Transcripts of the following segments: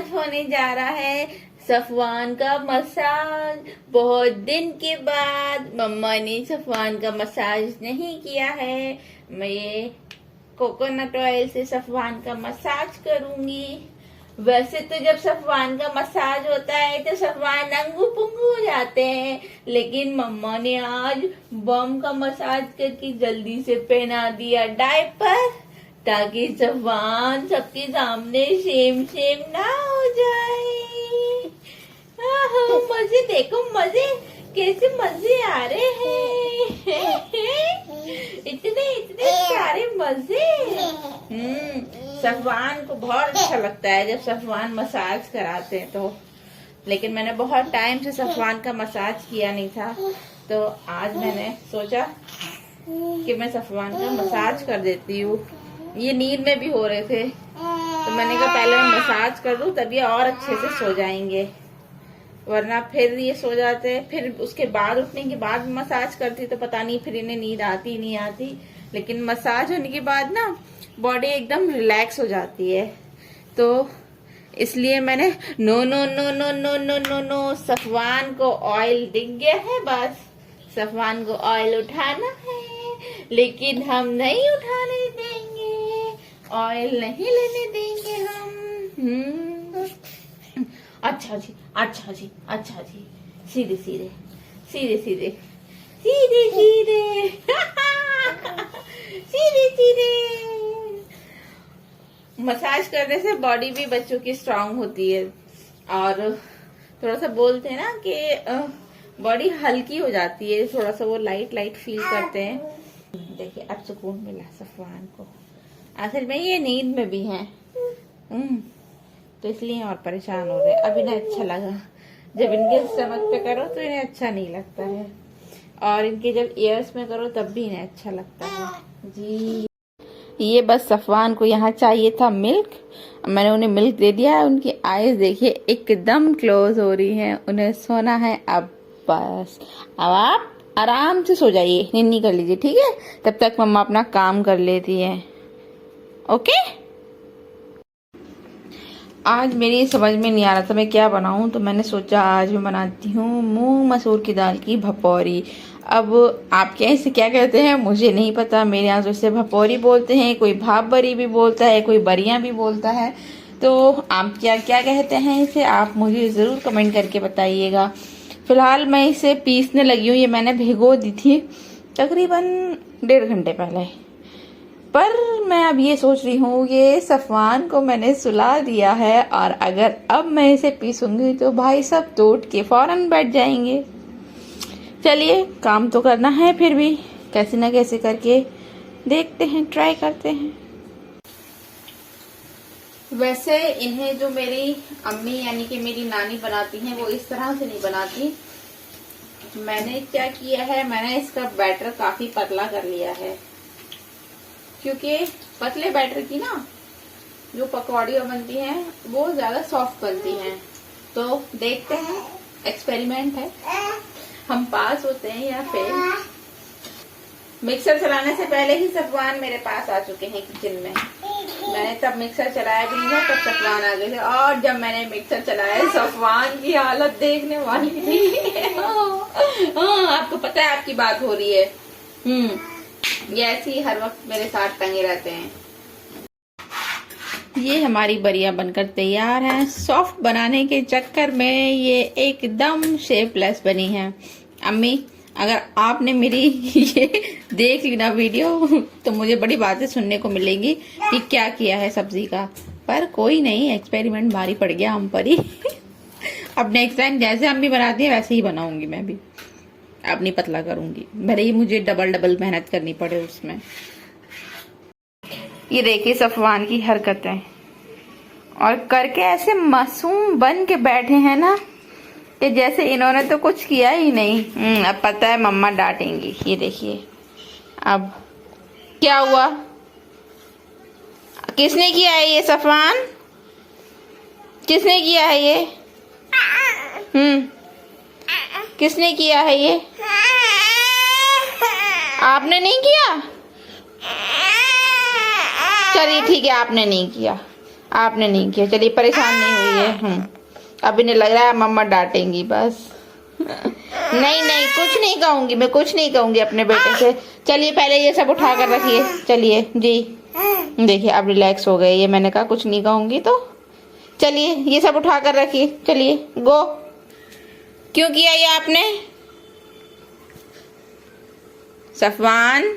आज होने जा रहा है सफवान का मसाज। बहुत दिन के बाद मम्मा ने सफवान का मसाज नहीं किया है। मैं कोकोनट ऑयल से सफवान का मसाज करूंगी। वैसे तो जब सफवान का मसाज होता है तो सफवान नंगू पुंगू हो जाते हैं, लेकिन मम्मा ने आज बम का मसाज करके जल्दी से पहना दिया डायपर, ताकि सफवान सबके सामने सेम सेम ना हो जाए। मजे देखो, मजे कैसे मजे आ रहे हैं। इतने इतने सारे मजे। सफवान को बहुत अच्छा लगता है जब सफवान मसाज कराते हैं तो। लेकिन मैंने बहुत टाइम से सफवान का मसाज किया नहीं था, तो आज मैंने सोचा कि मैं सफवान का मसाज कर देती हूँ। ये नींद में भी हो रहे थे, तो मैंने कहा पहले मैं मसाज कर लूं तब ये और अच्छे से सो जाएंगे, वरना फिर ये सो जाते, फिर उसके बाद उठने के बाद मसाज करती तो पता नहीं फिर इन्हें नींद आती नहीं आती। लेकिन मसाज होने के बाद ना बॉडी एकदम रिलैक्स हो जाती है, तो इसलिए मैंने no no no no no no no no Safwan को ऑयल दिख गया है, बस सफवान को ऑयल उठाना है, लेकिन हम नहीं उठाने देंगे, ऑयल नहीं लेने देंगे हम। अच्छा जी, अच्छा जी, अच्छा जी, सीधे सीधे सीधे सीधे सीधे सीधे सीधे सीधे। मसाज करने से बॉडी भी बच्चों की स्ट्रांग होती है, और थोड़ा सा बोलते हैं ना कि बॉडी हल्की हो जाती है, थोड़ा सा वो लाइट लाइट फील करते हैं। देखिए अब सुकून मिला सफवान को। आखिर में ये नींद में भी हैं, तो इसलिए और परेशान हो रहे हैं। अब इन्हें अच्छा लगा, जब इनके स्टमक पे करो तो इन्हें अच्छा नहीं लगता है, और इनके जब ईयर्स में करो तब भी इन्हें अच्छा लगता है जी। ये बस सफवान को यहाँ चाहिए था मिल्क, मैंने उन्हें मिल्क दे दिया है। उनकी आईज देखिए एकदम क्लोज हो रही हैं, उन्हें सोना है अब। बस अब आप आराम से सो जाइए, निन्नी कर लीजिए, ठीक है? तब तक मम्मा अपना काम कर लेती है। ओके। आज मेरी समझ में नहीं आ रहा था मैं क्या बनाऊं, तो मैंने सोचा आज मैं बनाती हूँ मूंग मसूर की दाल की भपौरी। अब आपके यहाँ इसे क्या कहते हैं मुझे नहीं पता, मेरे यहाँ तो इसे भपौरी बोलते हैं, कोई भाप बरी भी बोलता है, कोई बरियां भी बोलता है। तो आप क्या क्या कहते हैं इसे, आप मुझे ज़रूर कमेंट करके बताइएगा। फिलहाल मैं इसे पीसने लगी हूँ, ये मैंने भिगो दी थी तकरीबन 1.5 घंटे पहले। पर मैं अब ये सोच रही हूँ ये सफवान को मैंने सुला दिया है, और अगर अब मैं इसे पीसूंगी तो भाई सब तो उठ के फौरन बैठ जाएंगे। चलिए काम तो करना है, फिर भी कैसे ना कैसे करके देखते हैं, ट्राई करते हैं। वैसे इन्हें जो मेरी अम्मी यानी कि मेरी नानी बनाती हैं वो इस तरह से नहीं बनाती। मैंने क्या किया है, मैंने इसका बैटर काफी पतला कर लिया है, क्योंकि पतले बैटर की ना जो पकौड़ियाँ बनती हैं वो ज्यादा सॉफ्ट बनती हैं। तो देखते हैं, एक्सपेरिमेंट है, हम पास होते हैं या फेल। मिक्सर चलाने से पहले ही सफवान मेरे पास आ चुके हैं किचन में। मैंने तब मिक्सर चलाया भी नहीं था, तब सफवान आ गए थे, और जब मैंने मिक्सर चलाया सफवान की हालत देखने वाली थी। आपको पता है आपकी बात हो रही है। ये ऐसे ही हर वक्त मेरे साथ टंगे रहते हैं। ये हमारी बरिया बनकर तैयार है। सॉफ्ट बनाने के चक्कर में ये एकदम शेपलेस बनी है। अम्मी अगर आपने मेरी ये देख ली ना वीडियो तो मुझे बड़ी बातें सुनने को मिलेंगी कि क्या किया है सब्जी का, पर कोई नहीं, एक्सपेरिमेंट भारी पड़ गया हम पर ही। अब नेक्स्ट टाइम जैसे अम्मी बनाती है वैसे ही बनाऊंगी मैं भी, अब नहीं पतला करूंगी, भले ही मुझे डबल डबल मेहनत करनी पड़े उसमें। ये देखिए सफवान की हरकतें, और करके ऐसे मासूम बन के बैठे हैं ना कि जैसे इन्होंने तो कुछ किया ही नहीं। अब पता है मम्मा डांटेंगी। ये देखिए अब क्या हुआ, किसने किया है ये सफवान, किसने किया है ये? किसने किया है ये? आपने नहीं किया? चलिए ठीक है, आपने नहीं किया। आपने नहीं किया, चलिए परेशान नहीं हुई है। अब इन्हें लग रहा है मम्मा डांटेंगी बस। नहीं नहीं, कुछ नहीं कहूंगी मैं, कुछ नहीं कहूंगी अपने बेटे से। चलिए पहले ये सब उठा कर रखिए। चलिए जी, देखिए अब रिलैक्स हो गए ये, मैंने कहा कुछ नहीं कहूंगी तो। चलिए ये सब उठा कर रखिए, चलिए गो। क्यों किया ये आपने सफवान,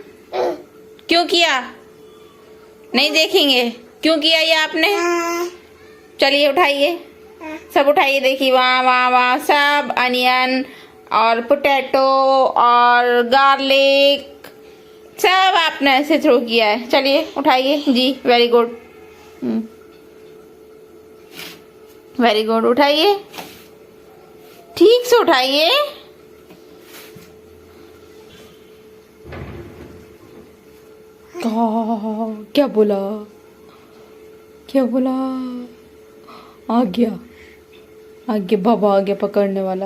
क्यों किया? नहीं देखेंगे, क्यों किया ये आपने? चलिए उठाइए, सब उठाइए। देखिए वहाँ वहाँ वहाँ सब अनियन और पोटैटो और गार्लिक सब आपने ऐसे थ्रो किया है। चलिए उठाइए जी, वेरी गुड, वेरी गुड। उठाइए, ठीक से उठाइए। क्या बोला, क्या बोला? आ गया, आ गया बाबा, आ गया पकड़ने वाला।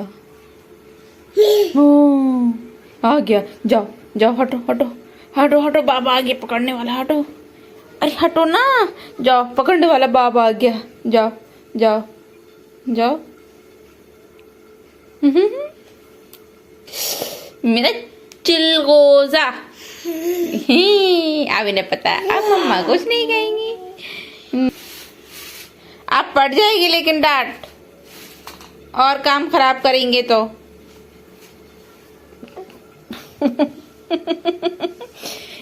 आ गया, जाओ जाओ, हटो हटो हटो हटो, बाबा आ गया पकड़ने वाला, हटो। अरे हटो ना, जाओ, पकड़ने वाला बाबा आ गया, जाओ जाओ जाओ। मेरा चिलगोजा। अब इन्हें पता है, अब मम्मा कुछ नहीं कहेंगी। आप पड़ जाएगी लेकिन डांट, और काम खराब करेंगे तो।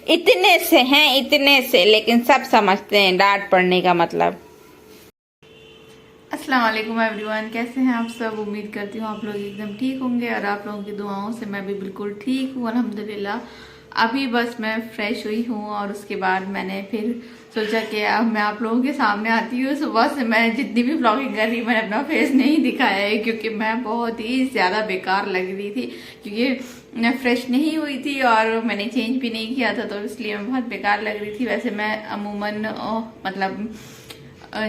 इतने से हैं, इतने से, लेकिन सब समझते हैं डांट पड़ने का मतलब। अस्सलाम वालेकुम एवरीवन, कैसे हैं आप सब? उम्मीद करती हूँ आप लोग एकदम ठीक होंगे और आप लोगों की दुआओं से मैं भी बिल्कुल ठीक हूँ अल्हम्दुलिल्लाह। अभी बस मैं फ्रेश हुई हूँ और उसके बाद मैंने फिर सोचा कि अब मैं आप लोगों के सामने आती हूँ। सुबह से मैं जितनी भी व्लॉगिंग कर रही, मैंने अपना फेस नहीं दिखाया है क्योंकि मैं बहुत ही ज़्यादा बेकार लग रही थी, क्योंकि मैं फ्रेश नहीं हुई थी और मैंने चेंज भी नहीं किया था, तो इसलिए मैं बहुत बेकार लग रही थी। वैसे मैं अमूमन मतलब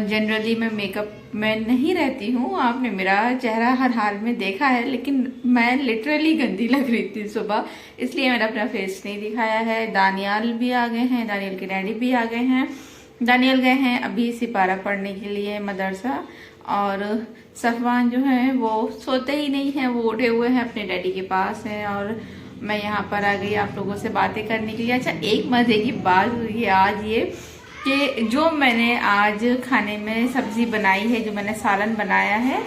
जनरली मैं मेकअप में नहीं रहती हूँ, आपने मेरा चेहरा हर हाल में देखा है, लेकिन मैं लिटरली गंदी लग रही थी सुबह, इसलिए मैंने अपना फेस नहीं दिखाया है। दानियाल भी आ गए हैं, दानियाल के डैडी भी आ गए हैं। दानियाल गए हैं अभी सिपारा पढ़ने के लिए मदरसा, और सफवान जो है वो सोते ही नहीं है, वो उठे हुए हैं अपने डैडी के पास हैं, और मैं यहाँ पर आ गई आप लोगों से बातें करने के लिए। अच्छा, एक मजे की बात हुई है आज ये कि जो मैंने आज खाने में सब्जी बनाई है, जो मैंने सालन बनाया है,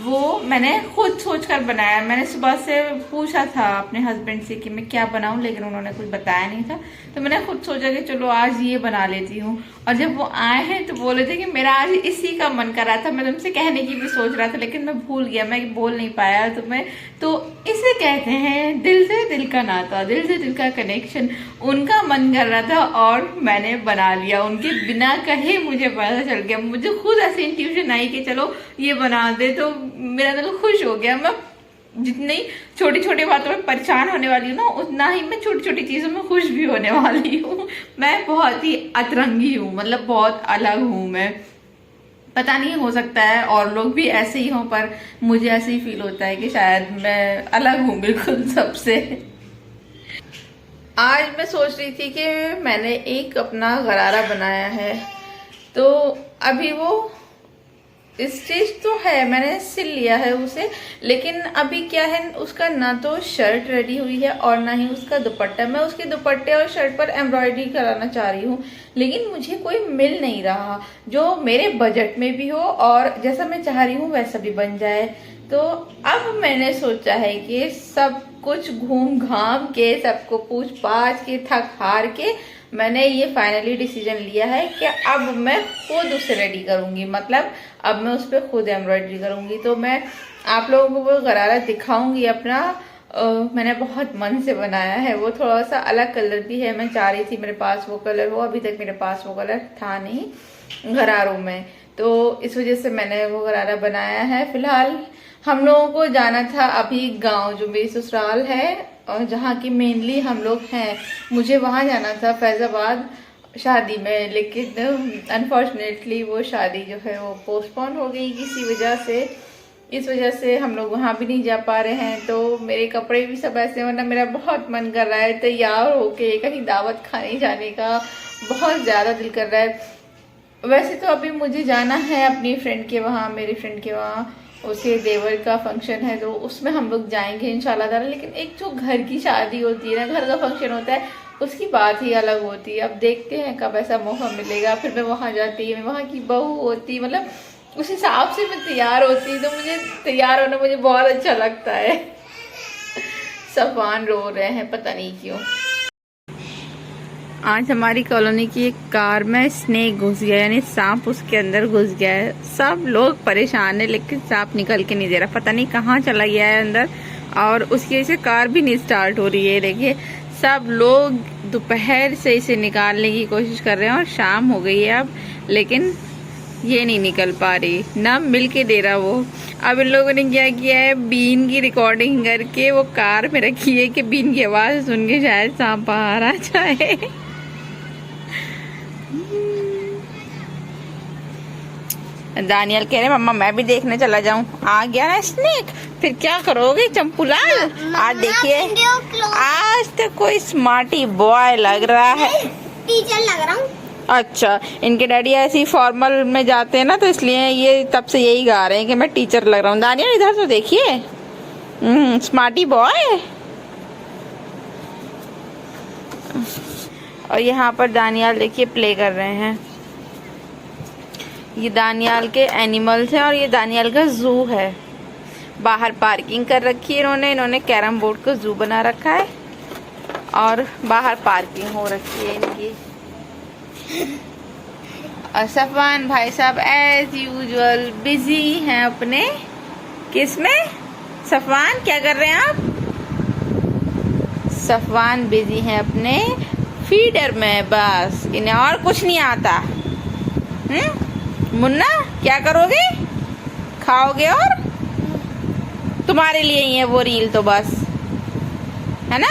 वो मैंने खुद सोचकर बनाया। मैंने सुबह से पूछा था अपने हस्बैंड से कि मैं क्या बनाऊं, लेकिन उन्होंने कुछ बताया नहीं था, तो मैंने खुद सोचा कि चलो आज ये बना लेती हूँ। और जब वो आए हैं तो बोले थे कि मेरा आज इसी का मन कर रहा था, मैं तुमसे कहने की भी सोच रहा था लेकिन मैं भूल गया, मैं बोल नहीं पाया तुम्हें। तो इसे कहते हैं दिल से दिल का नाता, दिल से दिल का कनेक्शन। उनका मन कर रहा था और मैंने बना लिया, उनके बिना कहे मुझे पता चल गया। मुझे खुद ऐसी इंट्यूशन आई कि चलो ये बना दे, तो मेरा दिल खुश हो गया। मैं जितनी छोटी छोटी बातों में परेशान होने वाली हूँ ना, उतना ही मैं छोटी छोटी चीजों में खुश भी होने वाली हूँ। मैं बहुत ही अतरंगी हूँ, मतलब बहुत अलग हूँ मैं। पता नहीं, हो सकता है और लोग भी ऐसे ही हों, पर मुझे ऐसे ही फील होता है कि शायद मैं अलग हूँ बिल्कुल सबसे। आज मैं सोच रही थी कि मैंने एक अपना गरारा बनाया है, तो अभी वो स्टिच तो है, मैंने सिल लिया है उसे, लेकिन अभी क्या है, उसका ना तो शर्ट रेडी हुई है और ना ही उसका दुपट्टा। मैं उसके दुपट्टे और शर्ट पर एम्ब्रॉयडरी कराना चाह रही हूँ, लेकिन मुझे कोई मिल नहीं रहा जो मेरे बजट में भी हो और जैसा मैं चाह रही हूँ वैसा भी बन जाए। तो अब मैंने सोचा है कि सब कुछ घूम घाम के, सबको पूछ पाछ के, थक हार के, मैंने ये फाइनली डिसीजन लिया है कि अब मैं खुद उसे रेडी करूंगी, मतलब अब मैं उस पर खुद एम्ब्रॉयडरी करूंगी। तो मैं आप लोगों को वो गरारा दिखाऊंगी अपना। मैंने बहुत मन से बनाया है, वो थोड़ा सा अलग कलर भी है। मैं चाह रही थी मेरे पास वो कलर हो, अभी तक मेरे पास वो कलर था नहीं गरारों में, तो इस वजह से मैंने वो गरारा बनाया है। फिलहाल हम लोगों को जाना था अभी गांव, जो मेरी ससुराल है और जहाँ की मेनली हम लोग हैं, मुझे वहाँ जाना था फैजाबाद शादी में, लेकिन अनफॉर्चुनेटली वो शादी जो है वो पोस्टपोन हो गई किसी वजह से। इस वजह से हम लोग वहाँ भी नहीं जा पा रहे हैं। तो मेरे कपड़े भी सब ऐसे, वरना मेरा बहुत मन कर रहा है तैयार होके कहीं दावत खाने जाने का, बहुत ज़्यादा दिल कर रहा है। वैसे तो अभी मुझे जाना है अपनी फ्रेंड के वहाँ, मेरी फ्रेंड के वहाँ, उसके देवर का फंक्शन है, तो उसमें हम लोग जाएंगे इंशाल्लाह ताला। लेकिन एक जो घर की शादी होती है ना, घर का फंक्शन होता है, उसकी बात ही अलग होती है। अब देखते हैं कब ऐसा मौका मिलेगा, फिर मैं वहाँ जाती, मैं वहाँ की बहू होती, मतलब उस हिसाब से मैं तैयार होती, तो मुझे तैयार होना मुझे बहुत अच्छा लगता है। सफवान रो रहे हैं, पता नहीं क्यों। आज हमारी कॉलोनी की एक कार में स्नेक घुस गया, यानी सांप उसके अंदर घुस गया है। सब लोग परेशान है, लेकिन सांप निकल के नहीं दे रहा, पता नहीं कहाँ चला गया है अंदर, और उसकी वजह से कार भी नहीं स्टार्ट हो रही है। देखिए सब लोग दोपहर से इसे निकालने की कोशिश कर रहे हैं, और शाम हो गई है अब, लेकिन ये नहीं निकल पा रही, ना मिल के दे रहा वो। अब इन लोगों ने क्या किया है, बीन की रिकॉर्डिंग करके वो कार में रखी है कि बीन की आवाज सुन के शायद सांप बाहर आ जाए। दानियल कह रहे मम्मा मैं भी देखने चला जाऊं। आ गया ना स्नेक, फिर क्या करोगे चंपूलाल? आज देखिए, आज तो कोई स्मार्टी बॉय लग रहा है, टीचर लग रहा हूँ। अच्छा, इनके डैडी ऐसी फॉर्मल में जाते हैं ना, तो इसलिए ये तब से यही गा रहे हैं कि मैं टीचर लग रहा हूँ। दानियल इधर तो देखिए, स्मार्टी बॉय। और यहाँ पर दानियाल देखिए प्ले कर रहे हैं। ये दानियाल के एनिमल्स हैं, और ये दानियाल का जू है। बाहर पार्किंग कर रखी है इन्होंने कैरम बोर्ड का जू बना रखा है, और बाहर पार्किंग हो रखी है इनकी। और सफवान भाई साहब एज यूजुअल बिजी हैं अपने किसमें? सफवान क्या कर रहे हैं आप? सफवान बिजी हैं अपने फीडर में, बस इन्हें और कुछ नहीं आता। मुन्ना क्या करोगे? खाओगे? और तुम्हारे लिए ही है वो रील तो बस, है ना?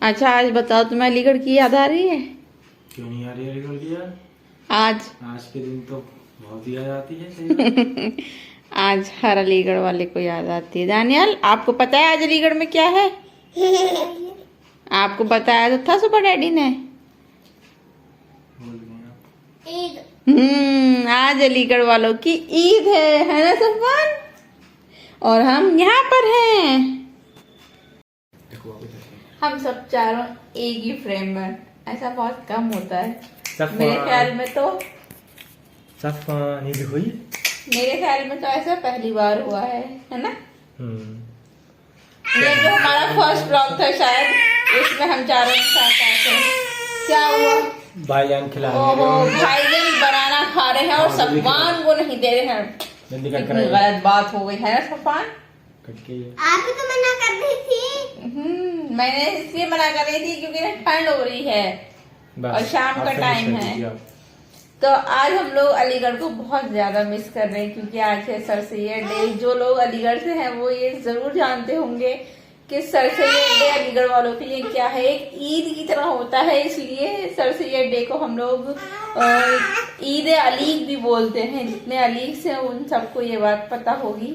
अच्छा आज बताओ, तुम्हें अलीगढ़ की याद आ रही है? क्यों नहीं आ रही अलीगढ़ की याद? आज के दिन तो बहुत याद आती है। आज हर अलीगढ़ वाले को याद आती है। दानियल आपको पता है आज अलीगढ़ में क्या है? आपको बताया तो था सुपर डैडी ने। आज अलीगढ़ वालों की ईद है ना सफवान? और हम यहाँ पर हैं, हम सब चारों एक ही फ्रेम में। ऐसा बहुत कम होता है मेरे ख्याल में, तो सफवान ये देखो, मेरे ख्याल में तो ऐसा पहली बार हुआ है ना? ये जो हमारा फर्स्ट ब्लॉग था शायद, उसमें हम चारों के साथ आए थे। क्या हुआ? भाईजान खिला रहे हैं, भाईजान बनाना खा रहे हैं और सफवान को नहीं दे रहे हैं। कितनी गलत बात हो गई है ना सफवान? आप तो मना कर रही थी। मैंने इसलिए मना कर रही थी क्योंकि ठंड हो रही है और शाम का टाइम है। तो आज हम लोग अलीगढ़ को बहुत ज्यादा मिस कर रहे हैं, क्योंकि आज है सर सैयद डे। जो लोग अलीगढ़ से हैं वो ये जरूर जानते होंगे कि सर सैयद डे अलीगढ़ वालों के लिए क्या है, एक ईद की तरह होता है। इसलिए सर सैयद डे को हम लोग ईद अलीग भी बोलते हैं। जितने अलीग से उन सबको ये बात पता होगी।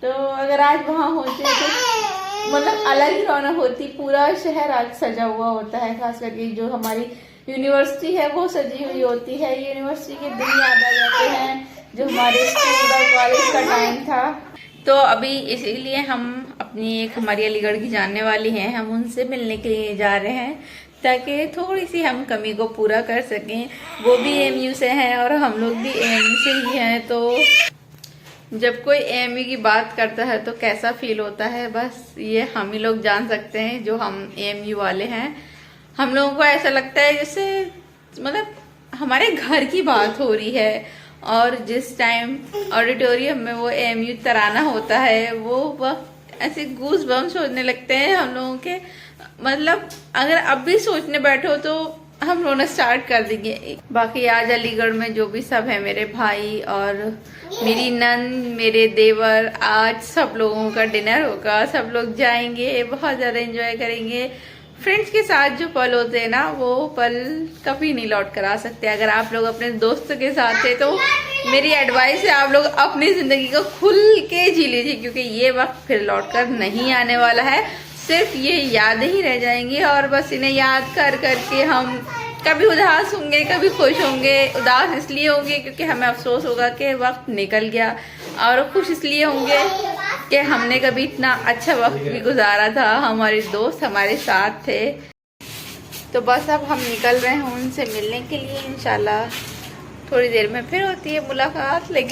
तो अगर आज वहाँ होते तो मतलब अलग ही रौनक होती। पूरा शहर आज सजा हुआ होता है, खास करके जो हमारी यूनिवर्सिटी है वो सजी हुई होती है। यूनिवर्सिटी के दिन याद आ जाते हैं जो हमारे स्कूल और कॉलेज का टाइम था। तो अभी इसीलिए हम अपनी एक हमारी अलीगढ़ की जानने वाली हैं, हम उनसे मिलने के लिए जा रहे हैं ताकि थोड़ी सी हम कमी को पूरा कर सकें। वो भी एएमयू से हैं और हम लोग भी एएमयू से ही हैं। तो जब कोई एएमयू की बात करता है तो कैसा फील होता है, बस ये हम ही लोग जान सकते हैं जो हम एएमयू वाले हैं। हम लोगों को ऐसा लगता है जैसे मतलब हमारे घर की बात हो रही है। और जिस टाइम ऑडिटोरियम में वो एएमयू तराना होता है वो वक्त ऐसे गूज बम्स होने लगते हैं हम लोगों के। मतलब अगर अब भी सोचने बैठो तो हम रोना स्टार्ट कर देंगे। बाकी आज अलीगढ़ में जो भी सब है, मेरे भाई और मेरी नंद, मेरे देवर, आज सब लोगों का डिनर होगा। सब लोग जाएंगे, बहुत ज़्यादा एंजॉय करेंगे। फ्रेंड्स के साथ जो पल होते हैं ना, वो पल कभी नहीं लौट कर आ सकते। अगर आप लोग अपने दोस्तों के साथ थे तो मेरी एडवाइस है आप लोग अपनी ज़िंदगी को खुल के जी लीजिए, क्योंकि ये वक्त फिर लौट कर नहीं आने वाला है। सिर्फ ये यादें ही रह जाएंगी और बस इन्हें याद कर करके हम कभी उदास होंगे, कभी खुश होंगे। उदास इसलिए होंगे क्योंकि हमें अफसोस होगा कि वक्त निकल गया, और खुश इसलिए होंगे कि हमने कभी इतना अच्छा वक्त भी गुजारा था, हमारे दोस्त हमारे साथ थे। तो बस अब हम निकल रहे हैं उनसे मिलने के लिए। इंशाल्लाह थोड़ी देर में फिर होती है मुलाकात। लेकिन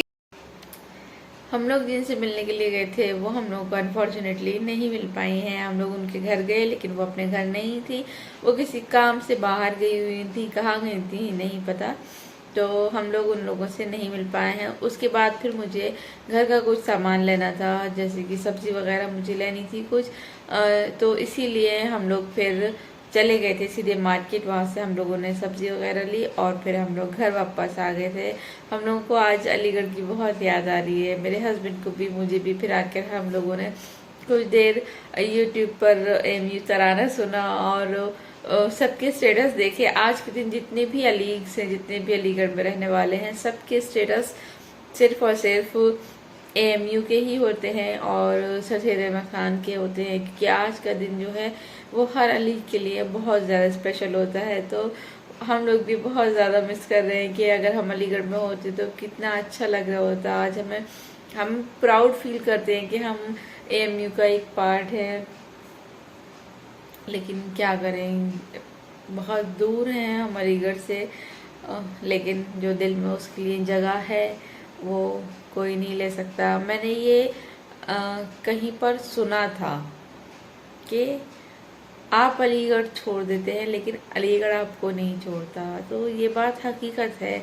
हम लोग जिनसे मिलने के लिए गए थे वो हम लोग को अनफॉर्चुनेटली नहीं मिल पाई हैं। हम लोग उनके घर गए लेकिन वो अपने घर नहीं थी, वो किसी काम से बाहर गई हुई थी। कहाँ गई थी नहीं पता, तो हम लोग उन लोगों से नहीं मिल पाए हैं। उसके बाद फिर मुझे घर का कुछ सामान लेना था, जैसे कि सब्जी वगैरह मुझे लेनी थी कुछ, तो इसीलिए हम लोग फिर चले गए थे सीधे मार्केट। वहाँ से हम लोगों ने सब्जी वगैरह ली और फिर हम लोग घर वापस आ गए थे। हम लोगों को आज अलीगढ़ की बहुत याद आ रही है, मेरे हस्बैंड को भी मुझे भी। फिर आकर हम लोगों ने कुछ देर यूट्यूब पर AMU तराना सुना और सबके स्टेटस देखे। आज के दिन जितने भी अलीग्स हैं, जितने भी अलीगढ़ में रहने वाले हैं, सबके स्टेटस सिर्फ और सिर्फ AMU के ही होते हैं और सर अहमद खान के होते हैं, क्योंकि आज का दिन जो है वो हर अली के लिए बहुत ज़्यादा स्पेशल होता है। तो हम लोग भी बहुत ज़्यादा मिस कर रहे हैं कि अगर हम अलीगढ़ में होते तो कितना अच्छा लग रहा होता। आज हम प्राउड फील करते हैं कि हम AMU का एक पार्ट है, लेकिन क्या करें, बहुत दूर हैं हम अलीगढ़ से। लेकिन जो दिल में उसके लिए जगह है वो कोई नहीं ले सकता। मैंने ये कहीं पर सुना था कि आप अलीगढ़ छोड़ देते हैं लेकिन अलीगढ़ आपको नहीं छोड़ता, तो ये बात हकीकत है।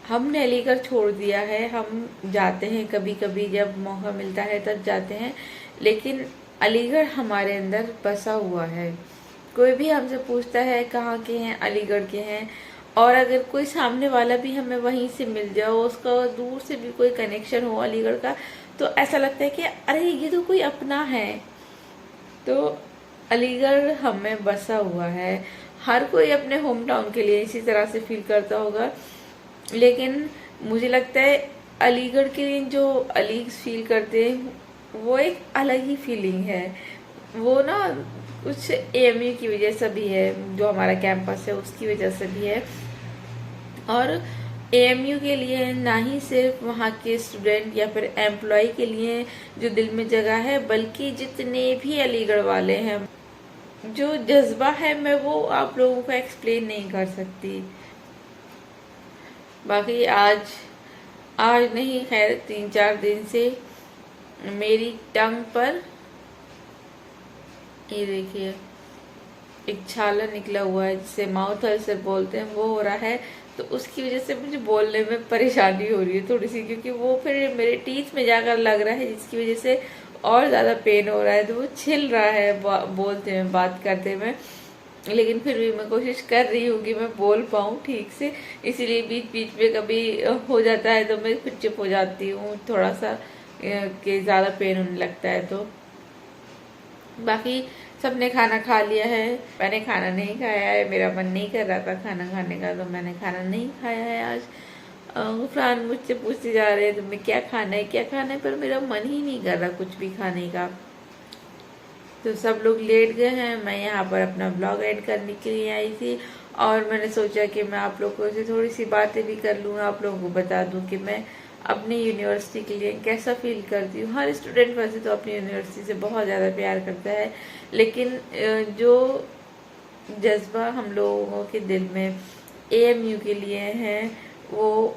हमने अलीगढ़ छोड़ दिया है, हम जाते हैं कभी कभी जब मौका मिलता है तब जाते हैं, लेकिन अलीगढ़ हमारे अंदर बसा हुआ है। कोई भी हमसे पूछता है कहाँ के हैं, अलीगढ़ के हैं, और अगर कोई सामने वाला भी हमें वहीं से मिल जाओ, उसका दूर से भी कोई कनेक्शन हो अलीगढ़ का, तो ऐसा लगता है कि अरे ये तो कोई अपना है। तो अलीगढ़ हमें बसा हुआ है। हर कोई अपने होम टाउन के लिए इसी तरह से फील करता होगा, लेकिन मुझे लगता है अलीगढ़ के लिए जो अलीग्स फील करते हैं वो एक अलग ही फीलिंग है। वो ना कुछ AMU की वजह से भी है, जो हमारा कैंपस है उसकी वजह से भी है। और AMU के लिए ना ही सिर्फ वहाँ के स्टूडेंट या फिर एम्प्लॉय के लिए जो दिल में जगह है, बल्कि जितने भी अलीगढ़ वाले हैं, जो जज्बा है मैं वो आप लोगों को एक्सप्लेन नहीं कर सकती। बाकी आज नहीं, खैर 3-4 दिन से मेरी टंग पर ये देखिए एक छाला निकला हुआ है, जिसे माउथ अल्सर बोलते हैं, वो हो रहा है। तो उसकी वजह से मुझे बोलने में परेशानी हो रही है थोड़ी सी, क्योंकि वो फिर मेरे टीथ में जाकर लग रहा है, जिसकी वजह से और ज़्यादा पेन हो रहा है। तो वो छिल रहा है बोलते में, बात करते में, लेकिन फिर भी मैं कोशिश कर रही हूँ कि मैं बोल पाऊँ ठीक से। इसीलिए बीच बीच में कभी हो जाता है तो मैं फिर चुप हो जाती हूँ थोड़ा सा, कि ज़्यादा पेन होने लगता है। तो बाकी सबने खाना खा लिया है, मैंने खाना नहीं खाया है। मेरा मन नहीं कर रहा था खाना खाने का, तो मैंने खाना नहीं खाया है आज। गुफरान मुझसे पूछते जा रहे हैं तुम्हें क्या खाना है, क्या खाना है, पर मेरा मन ही नहीं कर रहा कुछ भी खाने का। तो सब लोग लेट गए हैं, मैं यहाँ पर अपना ब्लॉग एड करने के लिए आई थी, और मैंने सोचा कि मैं आप लोगों से थोड़ी सी बातें भी कर लूँ, आप लोगों को बता दूँ कि मैं अपनी यूनिवर्सिटी के लिए कैसा फील करती हूँ। हर स्टूडेंट वैसे तो अपनी यूनिवर्सिटी से बहुत ज़्यादा प्यार करता है, लेकिन जो जज्बा हम लोगों के दिल में AMU के लिए है वो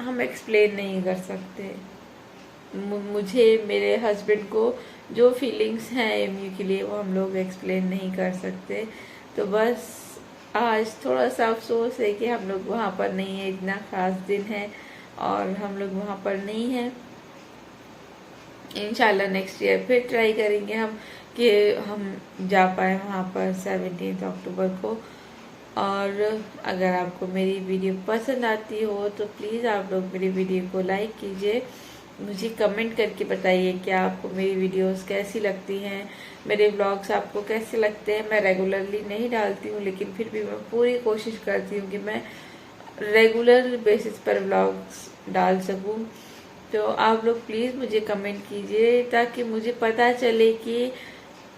हम एक्सप्लेन नहीं कर सकते। मुझे, मेरे हस्बैंड को जो फीलिंग्स हैं AMU के लिए वो हम लोग एक्सप्लेन नहीं कर सकते। तो बस आज थोड़ा सा अफसोस है कि हम लोग वहाँ पर नहीं है, इतना ख़ास दिन है और हम लोग वहाँ पर नहीं हैं। इंशाल्लाह नेक्स्ट ईयर फिर ट्राई करेंगे हम कि हम जा पाए वहाँ पर 17 अक्टूबर को। और अगर आपको मेरी वीडियो पसंद आती हो तो प्लीज़ आप लोग मेरी वीडियो को लाइक कीजिए, मुझे कमेंट करके बताइए कि आपको मेरी वीडियोस कैसी लगती हैं, मेरे व्लॉग्स आपको कैसे लगते हैं। मैं रेगुलरली नहीं डालती हूँ, लेकिन फिर भी मैं पूरी कोशिश करती हूँ कि मैं रेगुलर बेसिस पर व्लॉग्स डाल सकूँ। तो आप लोग प्लीज़ मुझे कमेंट कीजिए ताकि मुझे पता चले कि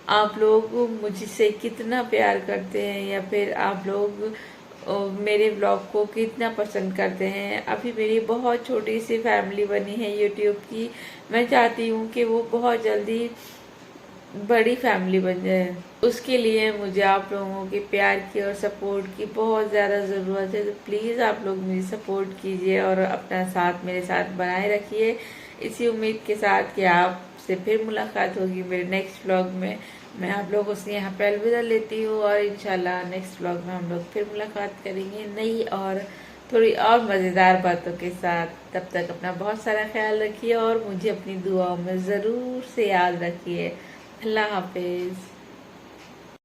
आप लोग मुझसे कितना प्यार करते हैं या फिर आप लोग मेरे ब्लॉग को कितना पसंद करते हैं। अभी मेरी बहुत छोटी सी फैमिली बनी है यूट्यूब की, मैं चाहती हूँ कि वो बहुत जल्दी बड़ी फैमिली बन जाए। उसके लिए मुझे आप लोगों के प्यार की और सपोर्ट की बहुत ज़्यादा ज़रूरत है। तो प्लीज़ आप लोग मेरी सपोर्ट कीजिए और अपना साथ मेरे साथ बनाए रखिए, इसी उम्मीद के साथ कि आपसे फिर मुलाकात होगी मेरे नेक्स्ट व्लॉग में। मैं आप लोगों से यहाँ पे अलविदा लेती हूँ और इंशाल्लाह नेक्स्ट व्लॉग में हम लोग फिर मुलाकात करेंगे नई और थोड़ी और मज़ेदार बातों के साथ। तब तक अपना बहुत सारा ख्याल रखिए और मुझे अपनी दुआओं में ज़रूर से याद रखिए। अल्लाह हाफिज़।